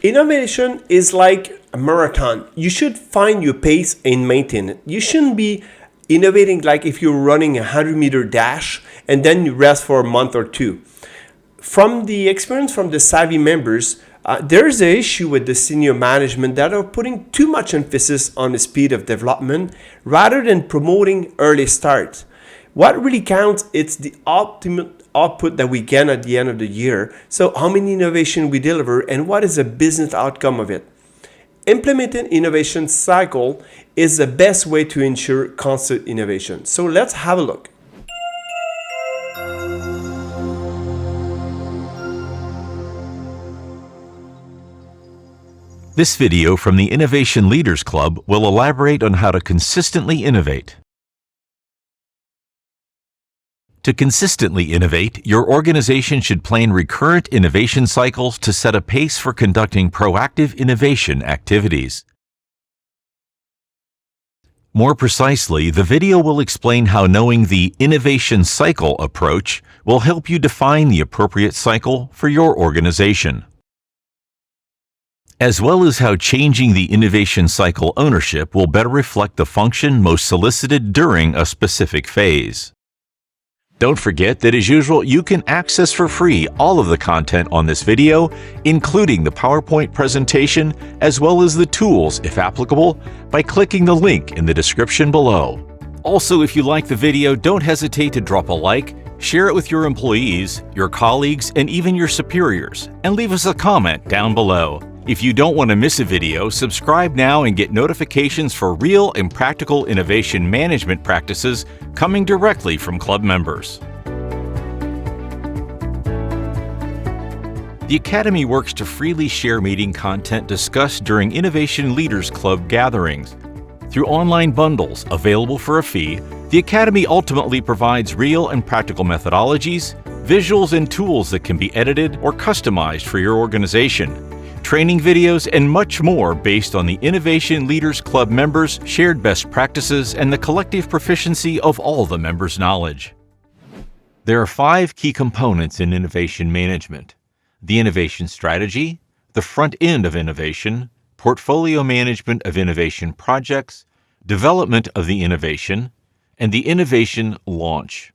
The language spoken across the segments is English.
Innovation is like a marathon. You should find your pace and maintain it. You shouldn't be innovating like if you're running a 100-meter dash and then you rest for a month or two. From the experience from the Savvy members, there's an issue with the senior management that are putting too much emphasis on the speed of development rather than promoting early start. What really counts is the ultimate output that we get at the end of the year. So how many innovation we deliver and what is the business outcome of it. Implementing innovation cycle is the best way to ensure constant innovation. So let's have a look. This video from the Innovation Leaders Club will elaborate on how to consistently innovate. To consistently innovate, your organization should plan recurrent innovation cycles to set a pace for conducting proactive innovation activities. More precisely, the video will explain how knowing the innovation cycle approach will help you define the appropriate cycle for your organization, as well as how changing the innovation cycle ownership will better reflect the function most solicited during a specific phase. Don't forget that, as usual, you can access for free all of the content on this video, including the PowerPoint presentation, as well as the tools, if applicable, by clicking the link in the description below. Also, if you like the video, don't hesitate to drop a like, share it with your employees, your colleagues, and even your superiors, and leave us a comment down below. If you don't want to miss a video, subscribe now and get notifications for real and practical innovation management practices coming directly from club members. The Academy works to freely share meeting content discussed during Innovation Leaders Club gatherings. Through online bundles available for a fee, the Academy ultimately provides real and practical methodologies, visuals, and tools that can be edited or customized for your organization, training videos, and much more based on the Innovation Leaders Club members' shared best practices and the collective proficiency of all the members' knowledge. There are 5 key components in innovation management: the innovation strategy, the front end of innovation, portfolio management of innovation projects, development of the innovation, and the innovation launch.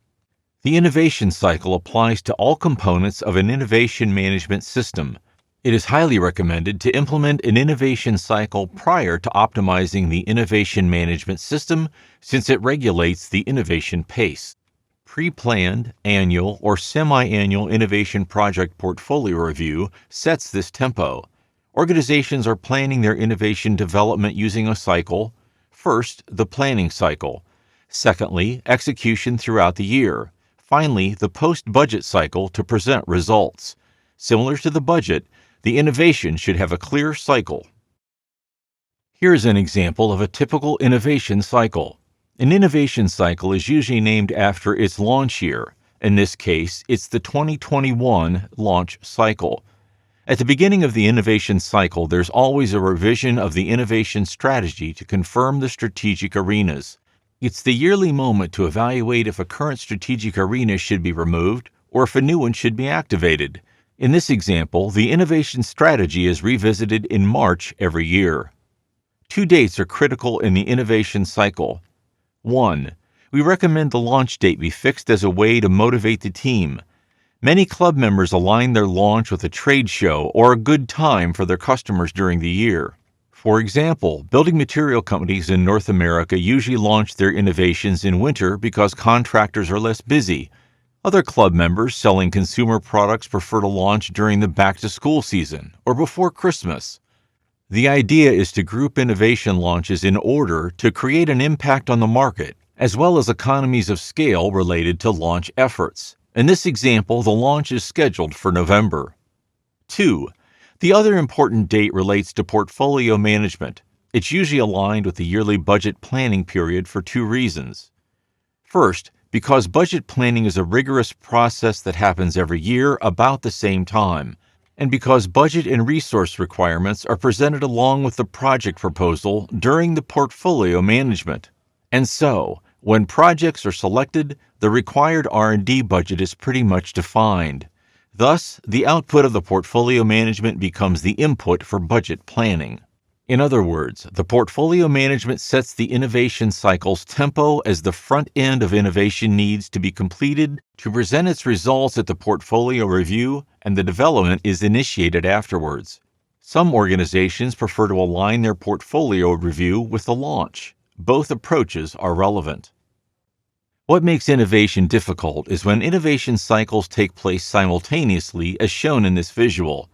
The innovation cycle applies to all components of an innovation management system. It is highly recommended to implement an innovation cycle prior to optimizing the innovation management system, since it regulates the innovation pace. Pre-planned, annual, or semi-annual innovation project portfolio review sets this tempo. Organizations are planning their innovation development using a cycle. First, the planning cycle. Secondly, execution throughout the year. Finally, the post-budget cycle to present results. Similar to the budget, the innovation should have a clear cycle. Here's an example of a typical innovation cycle. An innovation cycle is usually named after its launch year. In this case, it's the 2021 launch cycle. At the beginning of the innovation cycle, there's always a revision of the innovation strategy to confirm the strategic arenas. It's the yearly moment to evaluate if a current strategic arena should be removed or if a new one should be activated. In this example, the innovation strategy is revisited in March every year. 2 dates are critical in the innovation cycle. 1. We recommend the launch date be fixed as a way to motivate the team. Many club members align their launch with a trade show or a good time for their customers during the year. For example, building material companies in North America usually launch their innovations in winter because contractors are less busy. Other club members selling consumer products prefer to launch during the back-to-school season or before Christmas. The idea is to group innovation launches in order to create an impact on the market, as well as economies of scale related to launch efforts. In this example, the launch is scheduled for November. 2. The other important date relates to portfolio management. It's usually aligned with the yearly budget planning period for 2 reasons. First, because budget planning is a rigorous process that happens every year about the same time, and because budget and resource requirements are presented along with the project proposal during the portfolio management. And so, when projects are selected, the required R&D budget is pretty much defined. Thus, the output of the portfolio management becomes the input for budget planning. In other words, the portfolio management sets the innovation cycle's tempo as the front end of innovation needs to be completed to present its results at the portfolio review, and the development is initiated afterwards. Some organizations prefer to align their portfolio review with the launch. Both approaches are relevant. What makes innovation difficult is when innovation cycles take place simultaneously, as shown in this visual.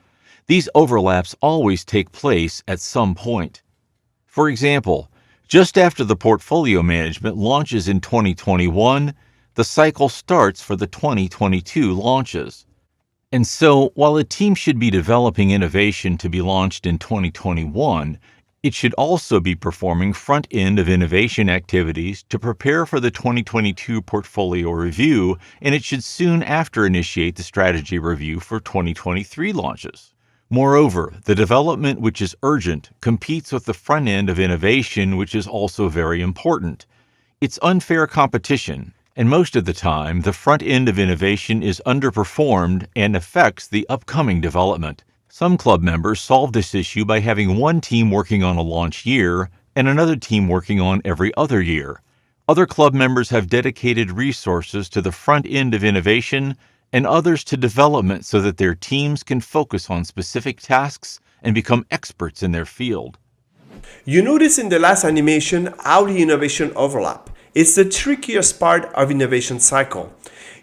These overlaps always take place at some point. For example, just after the portfolio management launches in 2021, the cycle starts for the 2022 launches. And so, while a team should be developing innovation to be launched in 2021, it should also be performing front-end of innovation activities to prepare for the 2022 portfolio review, and it should soon after initiate the strategy review for 2023 launches. Moreover, the development which is urgent competes with the front end of innovation, which is also very important. It's unfair competition, and most of the time, the front end of innovation is underperformed and affects the upcoming development. Some club members solve this issue by having one team working on a launch year and another team working on every other year. Other club members have dedicated resources to the front end of innovation and others to development so that their teams can focus on specific tasks and become experts in their field. You notice in the last animation how the innovation overlap. It's the trickiest part of innovation cycle.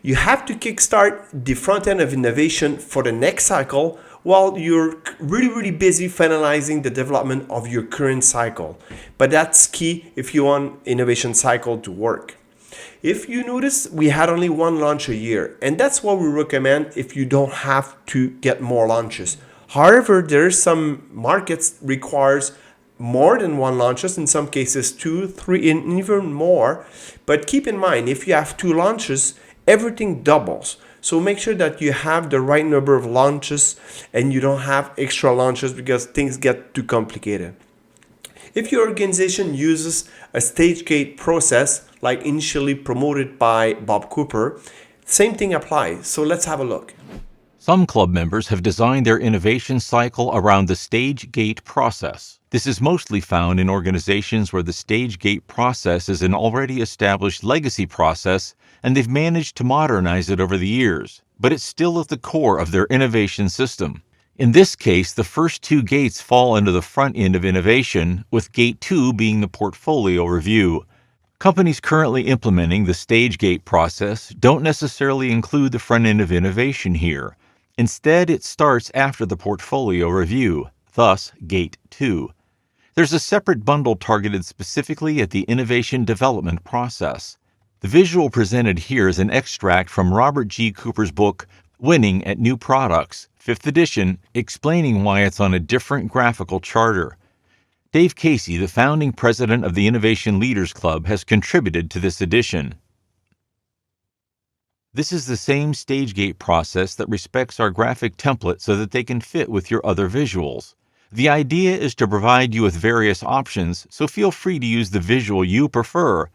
You have to kickstart the front end of innovation for the next cycle while you're really busy finalizing the development of your current cycle. But that's key if you want innovation cycle to work. If you notice, we had only one launch a year, and that's what we recommend if you don't have to get more launches. However, there's some markets requires more than one launches, in some cases 2, 3, and even more. But keep in mind, if you have 2 launches, everything doubles. So make sure that you have the right number of launches and you don't have extra launches because things get too complicated. If your organization uses a stage gate process, like initially promoted by Bob Cooper, same thing applies. So let's have a look. Some club members have designed their innovation cycle around the stage gate process. This is mostly found in organizations where the stage gate process is an already established legacy process and they've managed to modernize it over the years, but it's still at the core of their innovation system. In this case, the first 2 gates fall into the front end of innovation, with gate 2 being the portfolio review. Companies currently implementing the stage gate process don't necessarily include the front end of innovation here. Instead, it starts after the portfolio review, thus gate 2. There's a separate bundle targeted specifically at the innovation development process. The visual presented here is an extract from Robert G. Cooper's book, Winning at New Products, 5th edition, explaining why it's on a different graphical charter. Dave Casey, the founding president of the Innovation Leaders Club, has contributed to this edition. This is the same stage gate process that respects our graphic template so that they can fit with your other visuals. The idea is to provide you with various options, so feel free to use the visual you prefer.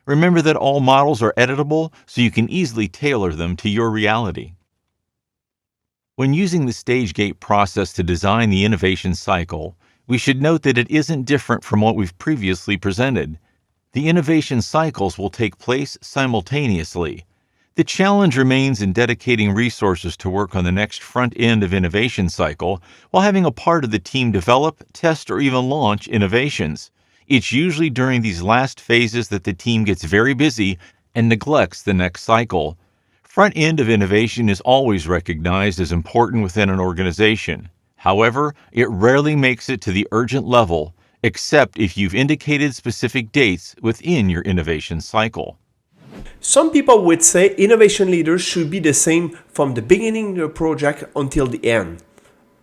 Remember that all models are editable, so you can easily tailor them to your reality. When using the stage gate process to design the innovation cycle, we should note that it isn't different from what we've previously presented. The innovation cycles will take place simultaneously. The challenge remains in dedicating resources to work on the next front end of innovation cycle while having a part of the team develop, test, or even launch innovations. It's usually during these last phases that the team gets very busy and neglects the next cycle. Front end of innovation is always recognized as important within an organization. However, it rarely makes it to the urgent level, except if you've indicated specific dates within your innovation cycle. Some people would say innovation leaders should be the same from the beginning of the project until the end.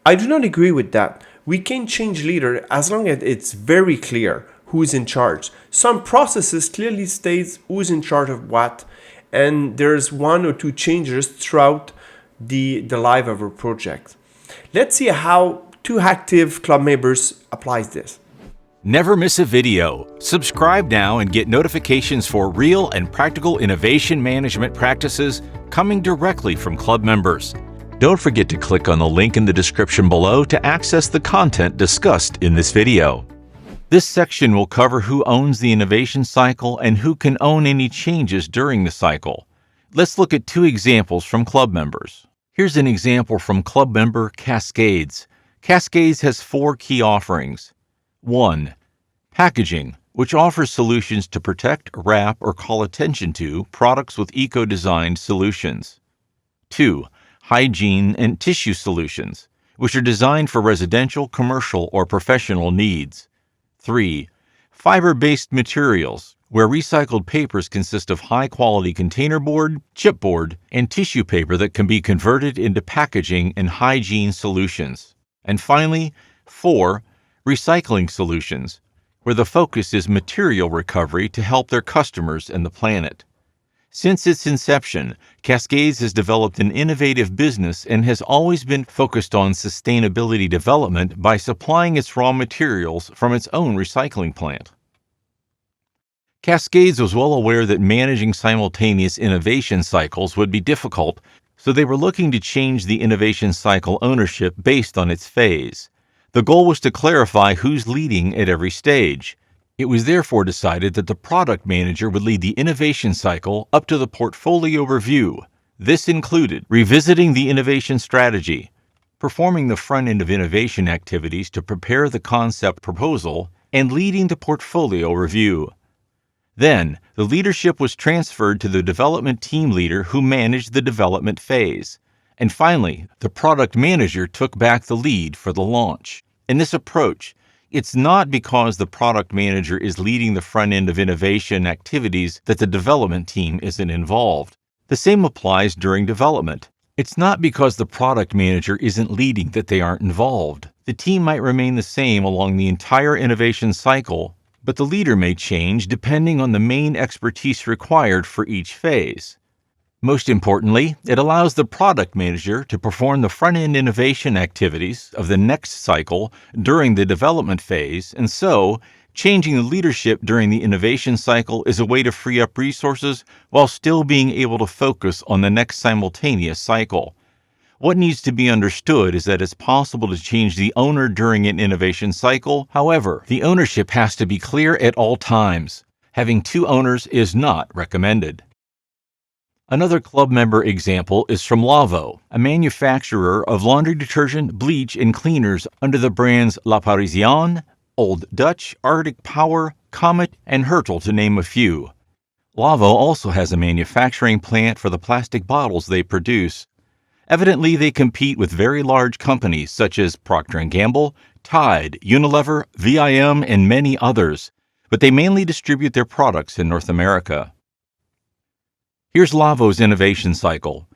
I do not agree with that. We can change leader as long as it's very clear who is in charge. Some processes clearly states who is in charge of what, and there's 1 or 2 changes throughout the life of a project. Let's see how 2 active club members applies this. Never miss a video. Subscribe now and get notifications for real and practical innovation management practices coming directly from club members. Don't forget to click on the link in the description below to access the content discussed in this video. This section will cover who owns the innovation cycle and who can own any changes during the cycle. Let's look at 2 examples from club members. Here's an example from club member Cascades. Cascades has 4 key offerings. 1. Packaging, which offers solutions to protect, wrap, or call attention to products with eco-designed solutions. 2. Hygiene and tissue solutions, which are designed for residential, commercial, or professional needs. 3. Fiber-based materials, where recycled papers consist of high-quality containerboard, chipboard, and tissue paper that can be converted into packaging and hygiene solutions. And finally, 4. Recycling solutions, where the focus is material recovery to help their customers and the planet. Since its inception, Cascades has developed an innovative business and has always been focused on sustainability development by supplying its raw materials from its own recycling plant. Cascades was well aware that managing simultaneous innovation cycles would be difficult, so they were looking to change the innovation cycle ownership based on its phase. The goal was to clarify who's leading at every stage. It was therefore decided that the product manager would lead the innovation cycle up to the portfolio review. This included revisiting the innovation strategy, performing the front end of innovation activities to prepare the concept proposal, and leading the portfolio review. Then, the leadership was transferred to the development team leader who managed the development phase. And finally, the product manager took back the lead for the launch. In this approach, it's not because the product manager is leading the front end of innovation activities that the development team isn't involved. The same applies during development. It's not because the product manager isn't leading that they aren't involved. The team might remain the same along the entire innovation cycle, but the leader may change depending on the main expertise required for each phase. Most importantly, it allows the product manager to perform the front-end innovation activities of the next cycle during the development phase, and so, changing the leadership during the innovation cycle is a way to free up resources while still being able to focus on the next simultaneous cycle. What needs to be understood is that it's possible to change the owner during an innovation cycle. However, the ownership has to be clear at all times. Having 2 owners is not recommended. Another club member example is from Lavo, a manufacturer of laundry detergent, bleach, and cleaners under the brands La Parisienne, Old Dutch, Arctic Power, Comet, and Hertel, to name a few. Lavo also has a manufacturing plant for the plastic bottles they produce. Evidently, they compete with very large companies such as Procter & Gamble, Tide, Unilever, VIM, and many others, but they mainly distribute their products in North America. Here's Lavo's innovation cycle.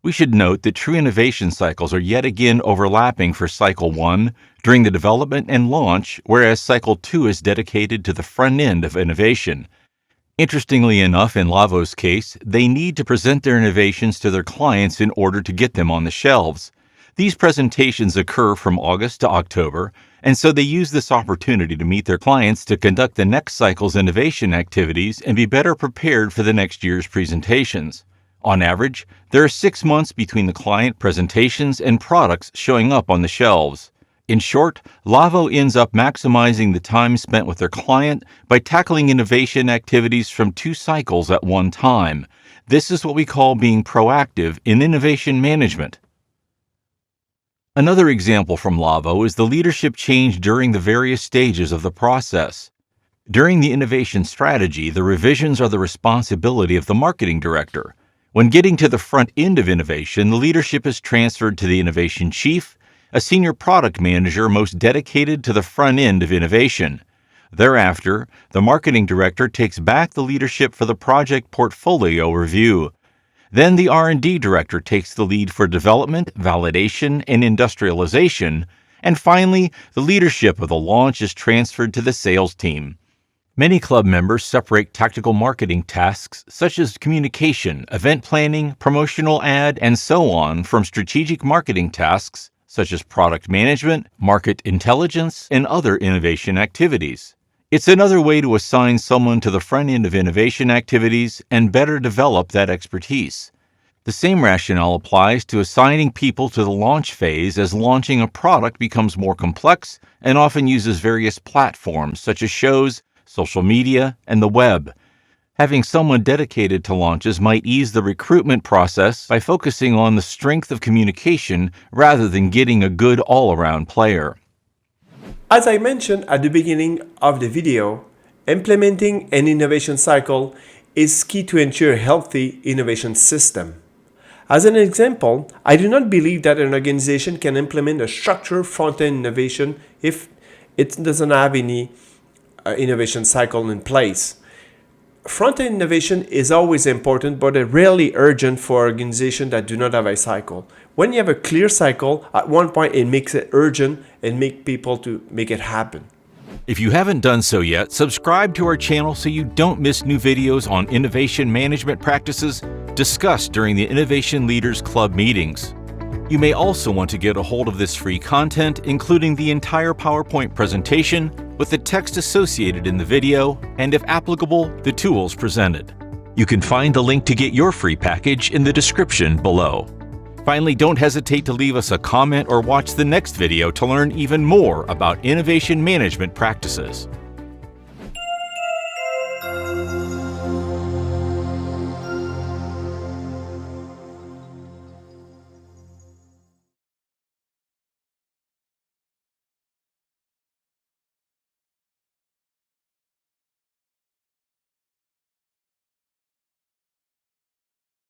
We should note that true innovation cycles are yet again overlapping for Cycle 1 during the development and launch, whereas Cycle 2 is dedicated to the front end of innovation. Interestingly enough, in Lavo's case, they need to present their innovations to their clients in order to get them on the shelves. These presentations occur from August to October, and so they use this opportunity to meet their clients to conduct the next cycle's innovation activities and be better prepared for the next year's presentations. On average, there are 6 months between the client presentations and products showing up on the shelves. In short, Lavo ends up maximizing the time spent with their client by tackling innovation activities from 2 cycles at one time. This is what we call being proactive in innovation management. Another example from Lavo is the leadership change during the various stages of the process. During the innovation strategy, the revisions are the responsibility of the marketing director. When getting to the front end of innovation, the leadership is transferred to the innovation chief, a senior product manager most dedicated to the front end of innovation. Thereafter, the marketing director takes back the leadership for the project portfolio review. Then the R&D director takes the lead for development, validation, and industrialization. And finally, the leadership of the launch is transferred to the sales team. Many club members separate tactical marketing tasks such as communication, event planning, promotional ad, and so on from strategic marketing tasks such as product management, market intelligence, and other innovation activities. It's another way to assign someone to the front end of innovation activities and better develop that expertise. The same rationale applies to assigning people to the launch phase, as launching a product becomes more complex and often uses various platforms such as shows, social media, and the web. Having someone dedicated to launches might ease the recruitment process by focusing on the strength of communication rather than getting a good all-around player. As I mentioned at the beginning of the video, implementing an innovation cycle is key to ensure a healthy innovation system. As an example, I do not believe that an organization can implement a structured front-end innovation if it doesn't have any innovation cycle in place. Front-end innovation is always important, but rarely urgent for organizations that do not have a cycle. When you have a clear cycle, at one point it makes it urgent and make people to make it happen. If you haven't done so yet, subscribe to our channel so you don't miss new videos on innovation management practices discussed during the Innovation Leaders Club meetings. You may also want to get a hold of this free content, including the entire PowerPoint presentation with the text associated in the video, and if applicable, the tools presented. You can find the link to get your free package in the description below. Finally, don't hesitate to leave us a comment or watch the next video to learn even more about innovation management practices.